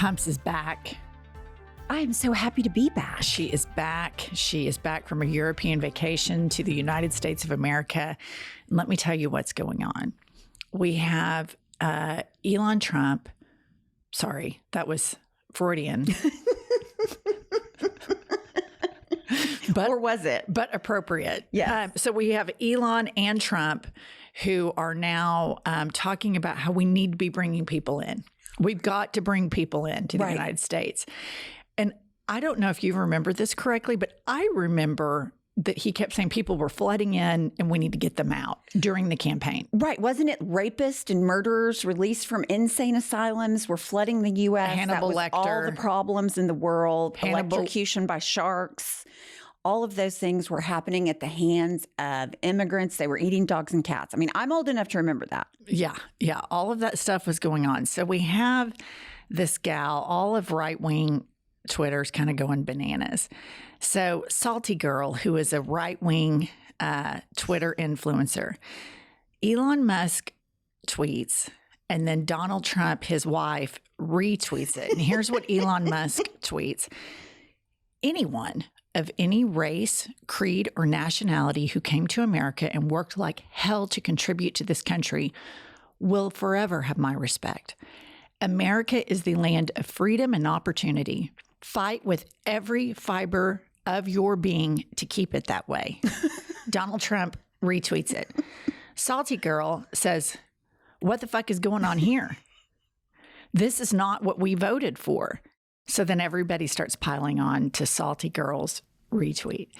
Pumps is back. I am so happy to be back. She is back. She is back from a European vacation to the United States of America. And let me tell you what's going on. We have Elon Trump. Sorry, that was Freudian. Or was it? But appropriate. Yeah. So we have Elon and Trump who are now talking about how we need to be bringing people in. We've got to bring people in to the United States. And I don't know if you remember this correctly, but I remember that he kept saying people were flooding in and we need to get them out during the campaign. Right. Wasn't it rapists and murderers released from insane asylums were flooding the U.S.? Hannibal that was Lecter. All the problems in the world, electrocution by sharks. All of those things were happening at the hands of immigrants. They were eating dogs and cats. I mean, I'm old enough to remember that. Yeah. All of that stuff was going on. So we have this gal, all of right-wing Twitter's kind of going bananas. So Salty Girl, who is a right-wing Twitter influencer, Elon Musk tweets, and then Donald Trump, his wife, retweets it. And here's what Elon Musk tweets. Anyone of any race, creed, or nationality who came to America and worked like hell to contribute to this country will forever have my respect. America is the land of freedom and opportunity. Fight with every fiber of your being to keep it that way. Donald Trump retweets it. Salty Girl says, what the fuck is going on here? This is not what we voted for. So then everybody starts piling on to Salty Girl's retweet.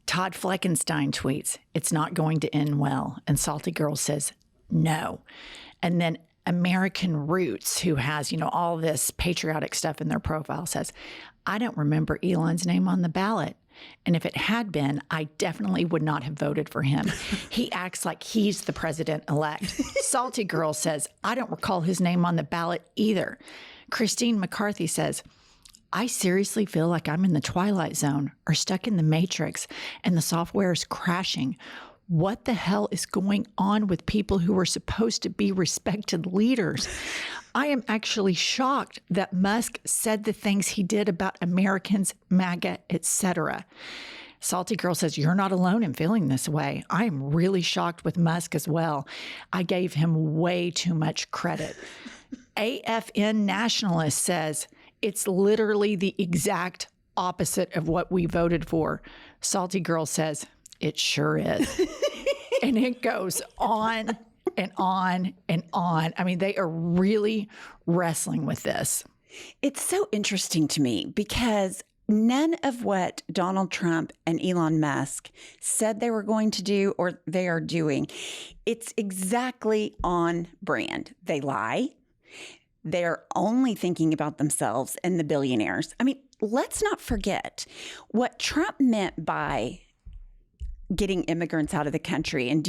Todd Fleckenstein tweets, it's not going to end well. And Salty Girl says, no. And then American Roots, who has, all this patriotic stuff in their profile, says, I don't remember Elon's name on the ballot. And if it had been, I definitely would not have voted for him. He acts like he's the president-elect. Salty Girl says, I don't recall his name on the ballot either. Christine McCarthy says, I seriously feel like I'm in the Twilight Zone or stuck in the Matrix and the software is crashing. What the hell is going on with people who are supposed to be respected leaders? I am actually shocked that Musk said the things he did about Americans, MAGA, etc. Salty Girl says, you're not alone in feeling this way. I am really shocked with Musk as well. I gave him way too much credit. AFN Nationalist says, it's literally the exact opposite of what we voted for. Salty Girl says, it sure is. And it goes on and on and on. I mean, they are really wrestling with this. It's so interesting to me because none of what Donald Trump and Elon Musk said they were going to do or they are doing, it's exactly on brand. They lie. They're only thinking about themselves and the billionaires. I mean, let's not forget what Trump meant by getting immigrants out of the country and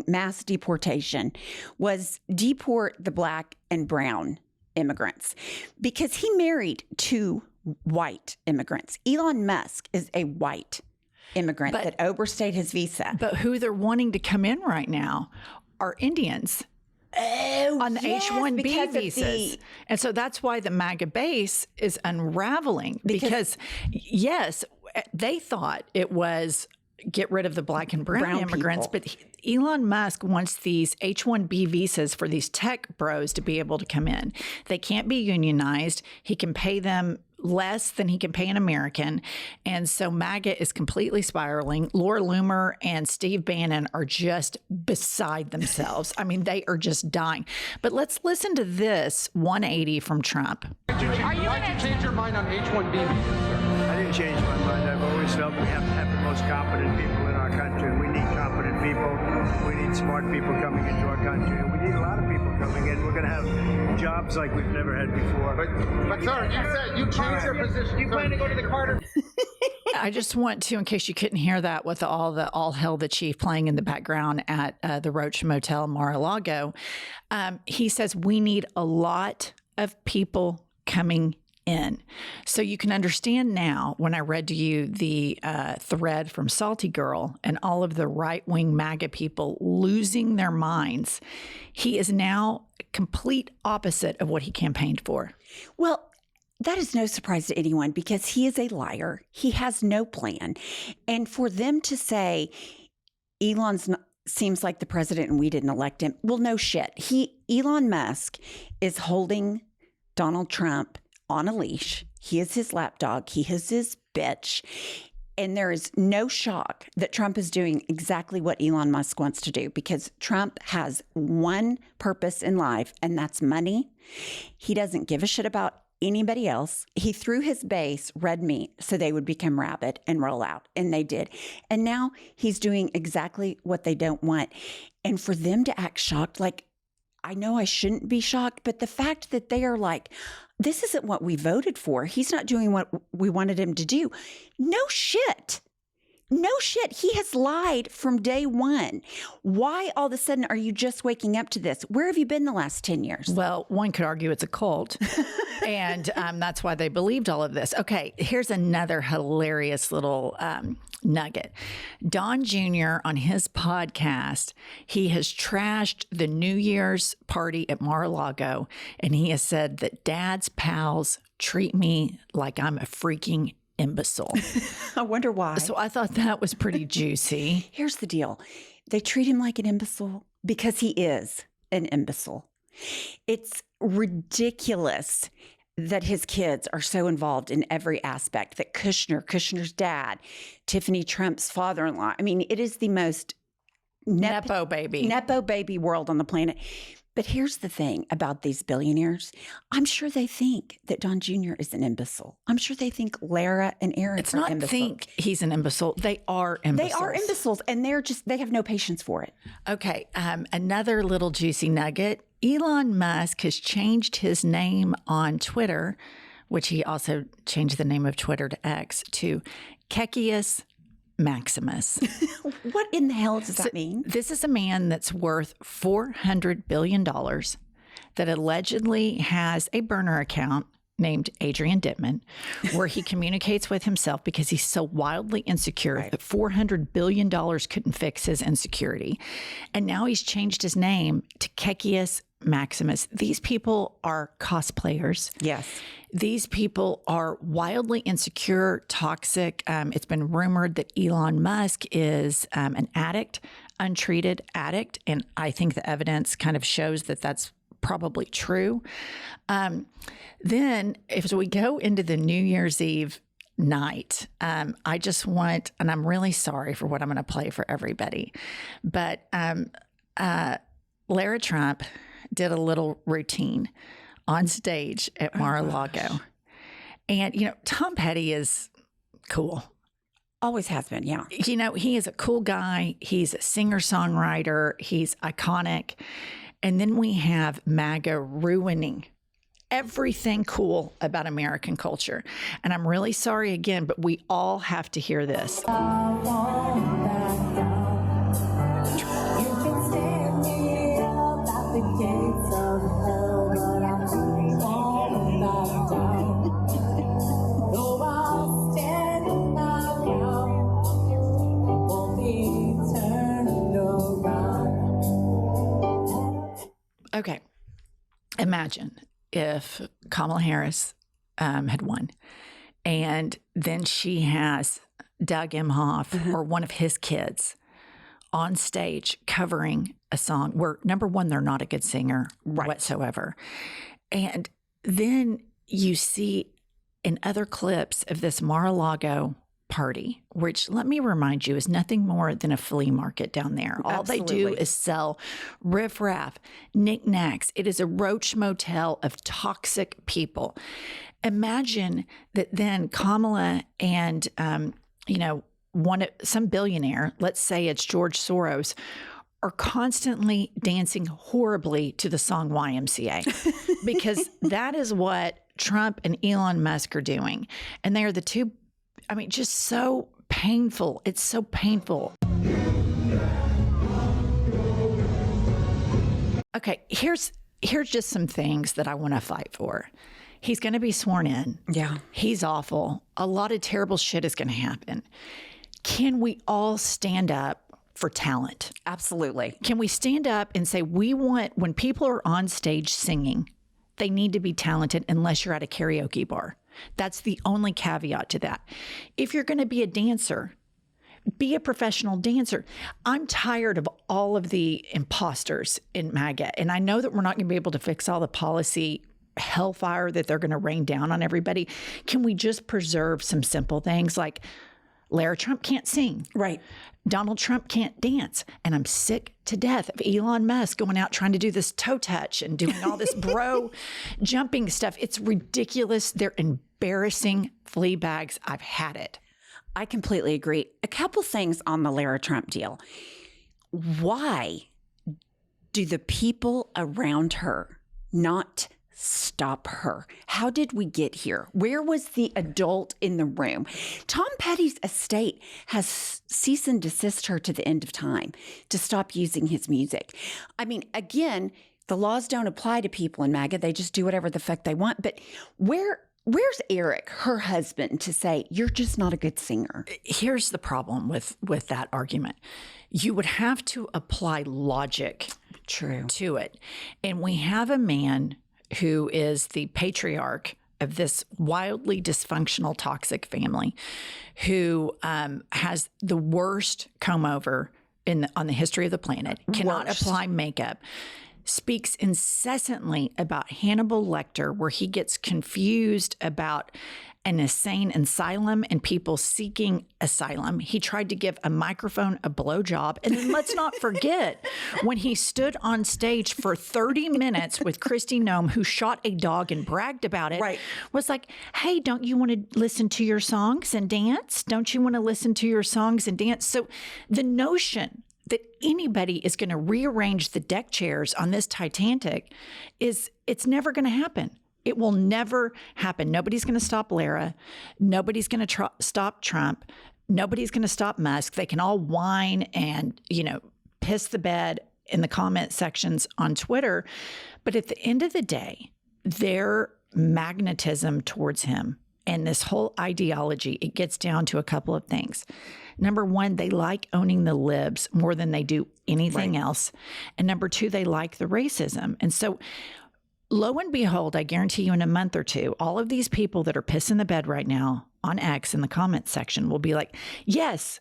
mass deportation was deport the black and brown immigrants because he married two white immigrants. Elon Musk is a white immigrant that overstayed his visa. But who they're wanting to come in right now are Indians. On the H-1B visas. And so that's why the MAGA base is unraveling because yes, they thought it was get rid of the black and brown immigrants, people. But Elon Musk wants these H-1B visas for these tech bros to be able to come in. They can't be unionized. He can pay them less than he can pay an American. And so MAGA is completely spiraling. Laura Loomer and Steve Bannon are just beside themselves. I mean, they are just dying. But let's listen to this 180 from Trump. Why'd you change your mind on H-1B visas, sir? I didn't change my mind. I've always felt we have to have the most competent people in our country. We need competent people. We need smart people coming into our country. And we need a lot of people coming in. We're going to have jobs like we've never had before. But sir, you said you changed your position. You plan to go to the Carter? I just want to, in case you couldn't hear that with all Hail the Chief playing in the background at the Roach Motel Mar-a-Lago, he says we need a lot of people coming in. So you can understand now when I read to you the thread from Salty Girl and all of the right-wing MAGA people losing their minds. He is now complete opposite of what he campaigned for. Well, That is no surprise to anyone because he is a liar. He has no plan. And for them to say seems like the president and we didn't elect him. Well, no shit. Elon Musk is holding Donald Trump on a leash. He is his lapdog. He is his bitch. And there is no shock that Trump is doing exactly what Elon Musk wants to do because Trump has one purpose in life, and that's money. He doesn't give a shit about anybody else. He threw his base red meat so they would become rabid and roll out, and they did. And now he's doing exactly what they don't want. And for them to act shocked, like, I know I shouldn't be shocked, but the fact that they are like, this isn't what we voted for. He's not doing what we wanted him to do. No shit. No shit. He has lied from day one. Why all of a sudden are you just waking up to this? Where have you been the last 10 years? Well, one could argue it's a cult. And that's why they believed all of this. Okay, here's another hilarious little nugget. Don Jr. on his podcast, he has trashed the New Year's party at Mar-a-Lago, and he has said that dad's pals treat me like I'm a freaking imbecile. I wonder why. So I thought that was pretty juicy. Here's the deal. They treat him like an imbecile because he is an imbecile. It's ridiculous that his kids are so involved in every aspect, that Kushner's dad, Tiffany Trump's father-in-law. I mean, it is the most Nepo baby world on the planet. But here's the thing about these billionaires. I'm sure they think that Don Jr. is an imbecile. I'm sure they think Lara and Aaron It's are not imbeciles. think he's an imbecile. They are imbeciles. They are imbeciles, and they have no patience for it. Okay, another little juicy nugget. Elon Musk has changed his name on Twitter, which he also changed the name of Twitter to X, to Kekius Maximus. What in the hell does that mean? This is a man that's worth $400 billion that allegedly has a burner account named Adrian Dittman, where he communicates with himself because he's so wildly insecure that $400 billion couldn't fix his insecurity. And now he's changed his name to Kekius Maximus. These people are cosplayers. Yes. These people are wildly insecure, toxic. It's been rumored that Elon Musk is an addict, untreated addict. And I think the evidence kind of shows that that's probably true. Then if we go into the New Year's Eve night, I just want, and I'm really sorry for what I'm going to play for everybody, but Lara Trump did a little routine on stage at Mar-a-Lago. And, you know, Tom Petty is cool. Always has been, yeah. You know, he is a cool guy. He's a singer-songwriter. He's iconic. And then we have Maga ruining everything cool about American culture. And I'm really sorry again, but we all have to hear this. Okay, imagine if Kamala Harris had won, and then she has Doug Emhoff or one of his kids on stage covering a song where, number one, they're not a good singer whatsoever. And then you see in other clips of this Mar-a-Lago party, which, let me remind you, is nothing more than a flea market down there. All they do is sell riffraff, knickknacks. It is a roach motel of toxic people. Imagine that then Kamala and, some billionaire, let's say it's George Soros, are constantly dancing horribly to the song YMCA because that is what Trump and Elon Musk are doing. And they are the two, just so painful. It's so painful. Okay, here's just some things that I want to fight for. He's going to be sworn in. Yeah. He's awful. A lot of terrible shit is going to happen. Can we all stand up for talent? Absolutely. Can we stand up and say, we want, when people are on stage singing, they need to be talented unless you're at a karaoke bar. That's the only caveat to that. If you're going to be a dancer, be a professional dancer. I'm tired of all of the imposters in MAGA. And I know that we're not going to be able to fix all the policy hellfire that they're going to rain down on everybody. Can we just preserve some simple things like Lara Trump can't sing? Right. Donald Trump can't dance. And I'm sick to death of Elon Musk going out trying to do this toe touch and doing all this bro jumping stuff. It's ridiculous. They're embarrassing flea bags. I've had it. I completely agree. A couple things on the Lara Trump deal. Why do the people around her not stop her? How did we get here? Where was the adult in the room? Tom Petty's estate has cease and desist her to the end of time to stop using his music. I mean, again, the laws don't apply to people in MAGA. They just do whatever the fuck they want. But where's Eric, her husband, to say, you're just not a good singer? Here's the problem with that argument. You would have to apply logic to it. And we have a man who is the patriarch of this wildly dysfunctional, toxic family, who has the worst comb over on the history of the planet, cannot apply makeup, speaks incessantly about Hannibal Lecter, where he gets confused about an insane asylum and people seeking asylum. He tried to give a microphone a blowjob. And then let's not forget when he stood on stage for 30 minutes with Kristi Noem, who shot a dog and bragged about it, was like, hey, don't you want to listen to your songs and dance? Don't you want to listen to your songs and dance? So the notion that anybody is going to rearrange the deck chairs on this Titanic it's never going to happen. It will never happen. Nobody's going to stop Lara. Nobody's going to stop Trump. Nobody's going to stop Musk. They can all whine and, piss the bed in the comment sections on Twitter. But at the end of the day, their magnetism towards him and this whole ideology, it gets down to a couple of things. Number one, they like owning the libs more than they do anything else. And number two, they like the racism. And so lo and behold, I guarantee you in a month or two, all of these people that are pissing the bed right now on X in the comments section will be like, yes,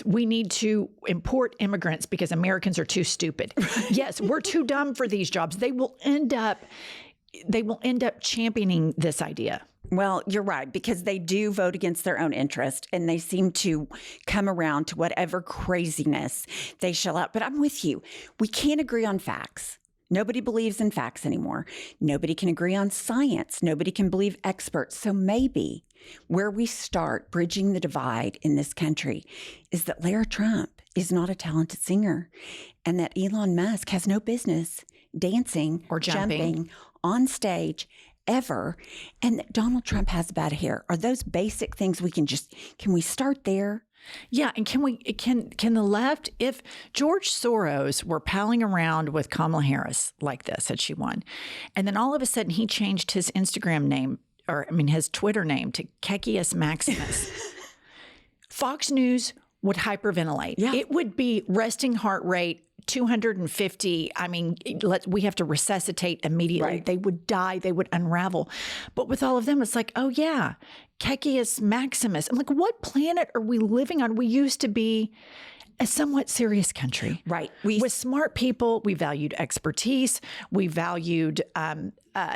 we need to import immigrants because Americans are too stupid. Yes, we're too dumb for these jobs. They will end up championing this idea. Well, you're right, because they do vote against their own interest and they seem to come around to whatever craziness they shell out. But I'm with you. We can't agree on facts. Nobody believes in facts anymore. Nobody can agree on science. Nobody can believe experts. So maybe where we start bridging the divide in this country is that Lara Trump is not a talented singer and that Elon Musk has no business dancing or jumping on stage ever, and that Donald Trump has bad hair. Are those basic things can we start there? Yeah, and can the left, if George Soros were palling around with Kamala Harris like this, had she won, and then all of a sudden he changed his Instagram name, his Twitter name to Kekius Maximus, Fox News would hyperventilate. Yeah. It would be resting heart rate 250. We have to resuscitate immediately. Right. They would die. They would unravel. But with all of them, it's like, oh yeah, Kekius Maximus. I'm like, what planet are we living on? We used to be a somewhat serious country. Right. With smart people, we valued expertise. We valued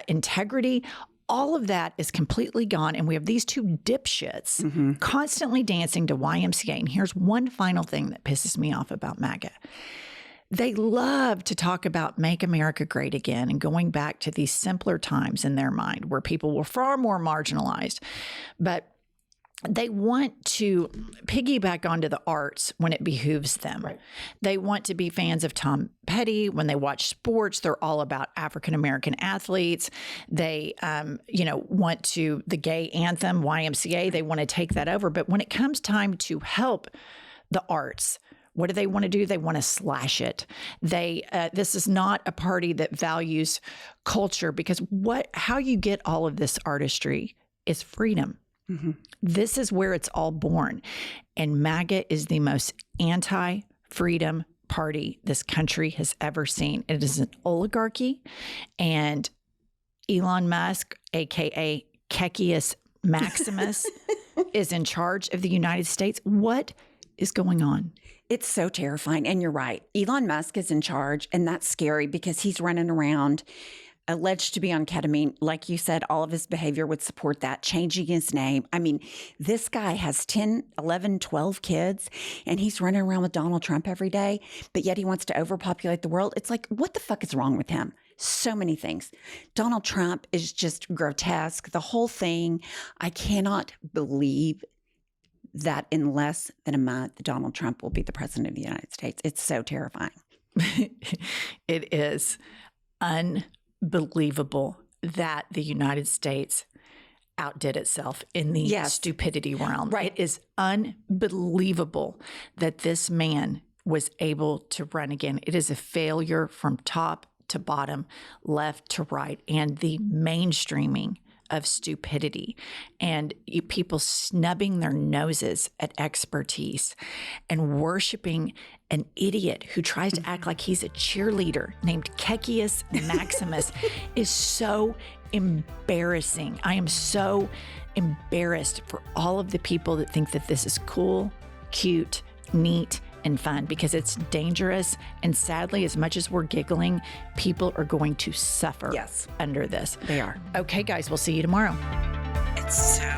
integrity. All of that is completely gone. And we have these two dipshits constantly dancing to YMCA. And here's one final thing that pisses me off about MAGA. They love to talk about Make America Great Again and going back to these simpler times in their mind where people were far more marginalized. But they want to piggyback onto the arts when it behooves them. Right. They want to be fans of Tom Petty. When they watch sports, they're all about African-American athletes. They, want to, the gay anthem, YMCA, they want to take that over. But when it comes time to help the arts, what do they want to do? They want to slash it. This is not a party that values culture, because how you get all of this artistry is freedom. Mm-hmm. This is where it's all born. And MAGA is the most anti-freedom party this country has ever seen. It is an oligarchy, and Elon Musk, aka Kekius Maximus is in charge of the United States. What is going on? It's so terrifying. And you're right. Elon Musk is in charge, and that's scary because he's running around alleged to be on ketamine. Like you said, all of his behavior would support that, changing his name. I mean, this guy has 10, 11, 12 kids, and he's running around with Donald Trump every day, but yet he wants to overpopulate the world. It's like, what the fuck is wrong with him? So many things. Donald Trump is just grotesque. The whole thing, I cannot believe that in less than a month, Donald Trump will be the president of the United States. It's so terrifying. It is unbelievable that the United States outdid itself in the stupidity realm. Right. It is unbelievable that this man was able to run again. It is a failure from top to bottom, left to right, and the mainstreaming of stupidity and people snubbing their noses at expertise and worshiping an idiot who tries to act like he's a cheerleader named Kekius Maximus is so embarrassing. I am so embarrassed for all of the people that think that this is cool, cute, neat, and fun, because it's dangerous. And sadly, as much as we're giggling, people are going to suffer under this. They are. Okay, guys, we'll see you tomorrow. It's so